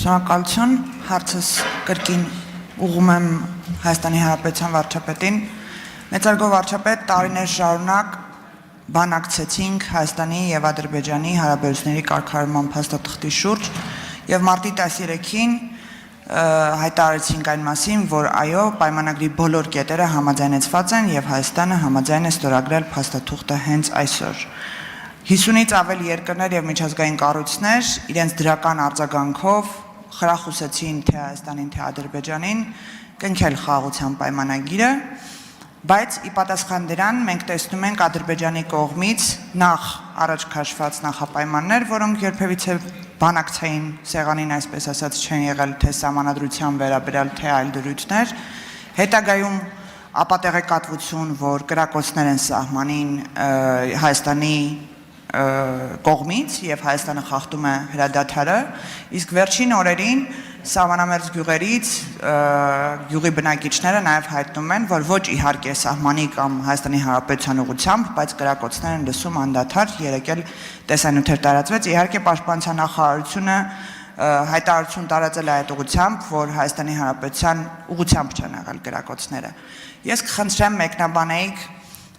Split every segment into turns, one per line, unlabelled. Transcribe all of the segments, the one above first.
Շնորհակալություն, հարցս կրկին ուղղում եմ Հայաստանի Հանրապետության վարչապետին։ Մեծարգո վարչապետ, տարիներ շարունակ բանակցեցինք Հայաստանի եւ Ադրբեջանի հարաբերությունների կարգավորման փաստաթղթի շուրջ եւ մարտի 13-ին հայտարարեցինք այն մասին, որ այո, պայմանագրի բոլոր կետերը համաձայնեցված են եւ Հայաստանը համաձայն է ստորագրել փաստաթուղթը հենց այսօր։ 50-ից ավելի երկրներ եւ միջազգային կառույցներ իրենց դրական արձագանքով խրախուսեցին թե Հայաստանին, թե Ադրբեջանին կնքել խաղաղության պայմանագիրը, բայց ի պատասխան դրան մենք տեսնում ենք Ադրբեջանի կողմից նախ առաջ քաշված նախապայմաններ, որոնք երբևիցե բանակցային սեղանին, այսպես ասած, չեն եղել թե սահմանադրության վերաբերյալ, թե այլ դրույթներ, հետագայում ապատեղեկատվություն, որ կրակոցներ են սահմանին Հայաստանի կողմից եւ Հայաստանը խախտում է հրադադարը, իսկ վերջին օրերին սահմանամերձ գյուղերից գյուղի բնակիչները նաեւ հայտնում են, որ ոչ իհարկե սահմանի կամ Հայաստանի Հանրապետության ուղղությամբ, բայց կրակոցներ են լսում անդադար, երեկ էլ տեսանյութեր տարածվեց, իհարկե Պաշտպանության նախարարությունը հայտարարություն տարածել է այդ ուղղությամբ, որ Հայաստանի Հանրապետության ուղղությամբ չեն եղել կրակոցները։ Ես կխնդրեմ մեկնաբանեիք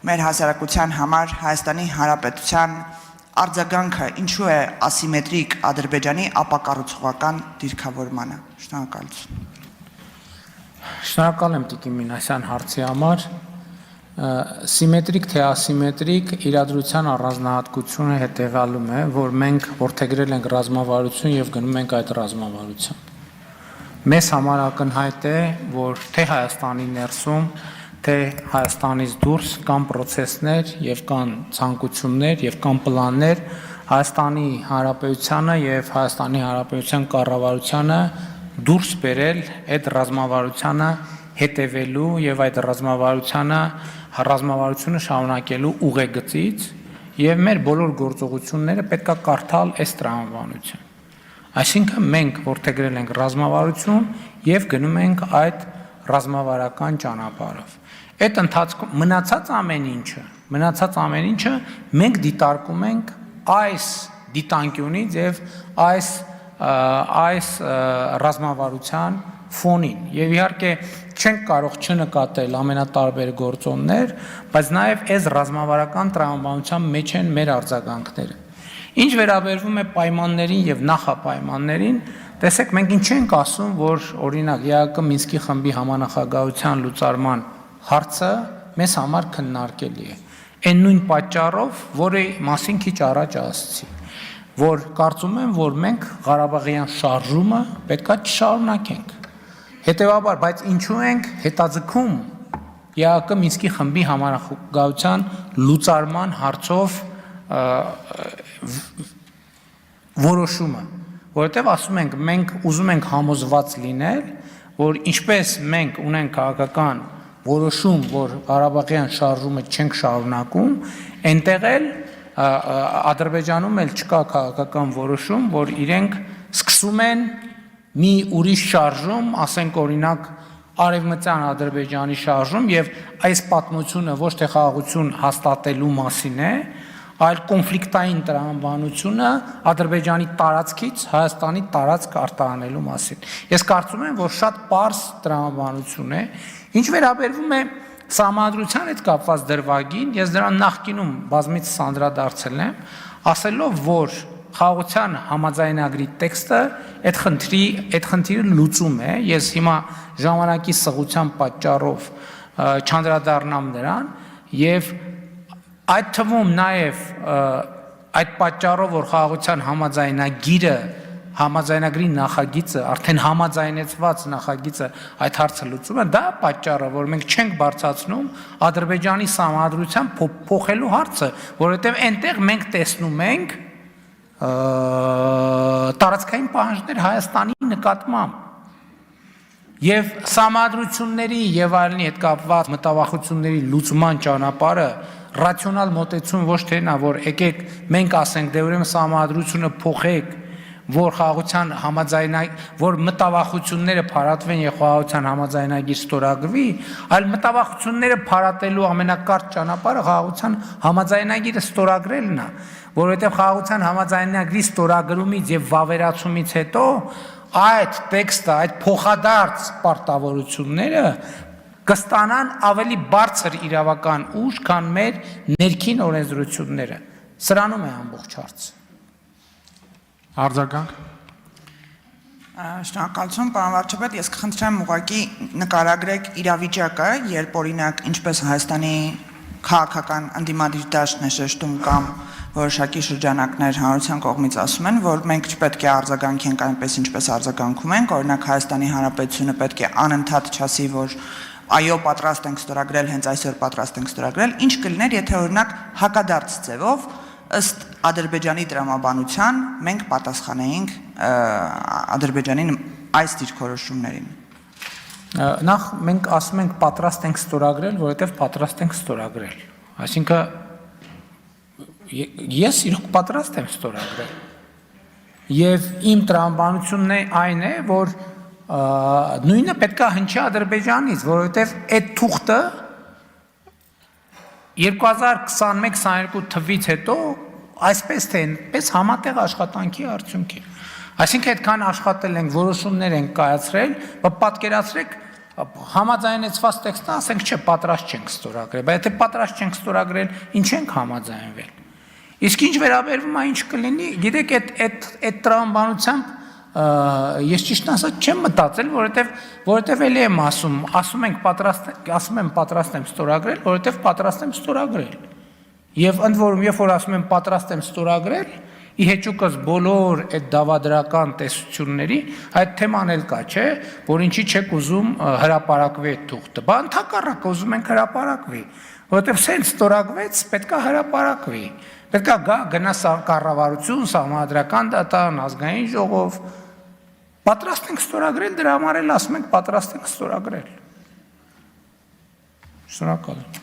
մեր հասարակության համար Հայաստանի Հանրապետության արձագանքը ինչու է ասիմետրիկ Ադրբեջանի ապակառուցողական դիրքավորմանը։ Շնորհակալություն։
Շնորհակալ եմ Տիկին Մինասյան հարցի համար։ Սիմետրիկ թե ասիմետրիկ իրադրության առանձնահատկությունը հետևյալում է, որ մենք որդեգրել ենք ռազմավարություն եւ գնում ենք այդ ռազմավարությամբ։ Մեզ համար ակնհայտ է, որ թե Հայաստանի ներսում թե Հայաստանից դուրս կան պրոցեսներ եւ կան ցանկություններ եւ կան պլաններ Հայաստանի Հանրապետությանը եւ Հայաստանի Հանրապետության կառավարությանը դուրս բերել այդ ռազմավարությանը հետևելու եւ այդ ռազմավարությունը շարունակելու ուղեգծից եւ մեր բոլոր գործողությունները պետքա կարդալ այս տրամաբանությամբ։ Այսինքն մենք որդեգրել ենք ռազմավարություն եւ գնում ենք այդ ռազմավարական ճանապարհով։ Այդ ընթացքում մնացած ամեն ինչը մենք դիտարկում ենք այս դիտանկյունից եւ այս ռազմավարության ֆոնին եւ իհարկե չենք կարող չնկատել ամենատարբեր գործոններ, բայց նաեւ այս ռազմավարական տրամաբանության մեջ են մեր արձագանքները։ Ինչ վերաբերվում է պայմաններին եւ նախապայմաններին, տեսեք մենք ինչ ենք ասում, որ օրինակ ԵԱԿ Մինսկի խմբի համանախագահության լուծարման հարցը մեզ համար քննարկելի է։ Այն նույն պատճառով, որի մասին քիչ առաջ ասացի, որ կարծում եմ, որ մենք Ղարաբաղյան շարժումը պետքա չշարունակենք։ Հետևաբար, բայց ինչու ենք հետաձգում ԵԱԿ Մինսկի խմբի համանախագահության լուծարման հարցով որոշումը, որովհետև ասում ենք, մենք ուզում ենք համոզված լինել, որ ինչպես մենք ունենք քաղաքական որոշում, որ Ղարաբաղյան շարժումը չենք շարունակում, այնտեղ էլ Ադրբեջանում էլ չկա քաղաքական որոշում, որ իրենք սկսում են մի ուրիշ շարժում, ասենք օրինակ Արևմտյան Ադրբեջանի շարժում եւ այս պատմությունը ոչ թե խաղաղություն հաստատելու մասին է, այլ կոնֆլիկտային տրամաբանությունը Ադրբեջանի տարածքից Հայաստանի տարածք արտահանելու մասին։ Ես կարծում եմ, որ շատ պարզ տրամաբանություն է, ինչ վերաբերվում է սահմանադրության հետ կապված դրվագին, ես դրան նախկինում բազմիցս անդրադարձել եմ, ասելով, որ խաղաղության համաձայնագրի տեքստը այդ խնդիրը լուծում է, ես հիմա ժամանակի սղության պատճառով չանդրադառնամ նրան եւ այդ թվում նաև այդ պատճառով, որ խաղաղության համաձայնագրի նախագիծը, արդեն համաձայնեցված նախագիծը այդ հարցը լուծում է, դա պատճառը, որ մենք չենք բարձրացնում Ադրբեջանի սահմանադրության փոխելու հարցը, որովհետև այնտեղ մենք տեսնում ենք տարածքային պահանջներ Հայաստանի նկատմամբ եւ սահմանադրությունների եւ այլնի հետ կապված մտավախությունների լուծման ճանապարհը ռացիոնալ մոտեցում ոչ թե նա, որ եկեք մենք ասենք դե ուրեմն սահմանադրությունը փոխեք, որ խաղաղության որ մտավախությունները փարատվեն եւ խաղաղության համաձայնագիր ստորագրվի, այլ մտավախությունները փարատելու ամենակարճ ճանապարհը խաղաղության համաձայնագիրը ստորագրելն է, որովհետեւ խաղաղության համաձայնագրի ստորագրումից եւ վավերացումից հետո այդ տեքստը, այդ փոխադարձ պարտավորությունները կստանան ավելի բարձր իրավական ուժ, քան մեր ներքին օրենսդրությունները։ Սրանում է ամբողջ հարցը։
Արձագանք։
Շնորհակալություն, պարոն վարչապետ, ես կխնդրեմ ուղղակի նկարագրեք իրավիճակը, երբ օրինակ ինչպես Հայաստանի քաղաքական ընդդիմադիր դաշտն է շեշտում կամ որոշակի շրջանակներ հանրության կողմից ասում են, որ մենք չպետք է արձագանքենք այնպես, ինչպես արձագանքում ենք, օրինակ Հայաստանի Հանրապետությունը պետք է անընդհատ չասի, որ այո, պատրաստ ենք ստորագրել, հենց այսօր պատրաստ ենք ստորագրել, ինչ կլիներ, եթե օրինակ հակադարձ ձևով ըստ Ադրբեջանի տրամաբանության մենք պատասխանեինք Ադրբեջանի այս դիրքորոշումներին։
Նախ մենք ասում ենք պատրաստ ենք ստորագրել, որովհետև պատրաստ ենք ստորագրել։ Այսինքն ես իրոք պատրաստ եմ ստորագրել։ Եվ իմ տրամաբանությունն այն է, որ նույնը պետք է հնչի Ադրբեջանից, որովհետև այդ թուղթը 2021-22 թվից հետո այսպես թե այնպես համատեղ աշխատանքի արդյունք է։ Այսինքն այդքան աշխատել ենք, որոշումներ ենք կայացրել, բայց պատկերացրեք համաձայնեցված տեքստը, ասենք չէ, պատրաստ չենք ստորագրել, բայց եթե պատրաստ չենք ստորագրել, ինչ ենք համաձայնվել։ Իսկ ինչ վերաբերվում է ինչ կլինի, գիտեք, այդ տրամաբանությամբ ես ճիշտ ասած չեմ մտածել, որովհետև էլի եմ ասում եմ պատրաստ եմ ստորագրել, որովհետև պատրաստ եմ ստորագրել։ Եվ ընդ որում, երբ որ ասում եմ պատրաստ եմ ստորագրել, ի հեճուկս բոլոր այդ դավադրական տեսությունների այդ թեման էլ կա, չէ, որ ինչի չեք ուզում հրապարակվի այդ թուղթը։ Բա ընդհակառակը ուզում ենք հրապարակվի, որովհետև սենց ստորագրվեց, պետք է հրապարակվի։ Պետք է գնա կառավարություն, Սահմանադրական դատարան, ազգային ժողով։ Պատրաստ ենք ստորագրել, դրա համար էլ ասում ենք պատրաստ ենք ստորագրել։ Շնորհակալ եմ։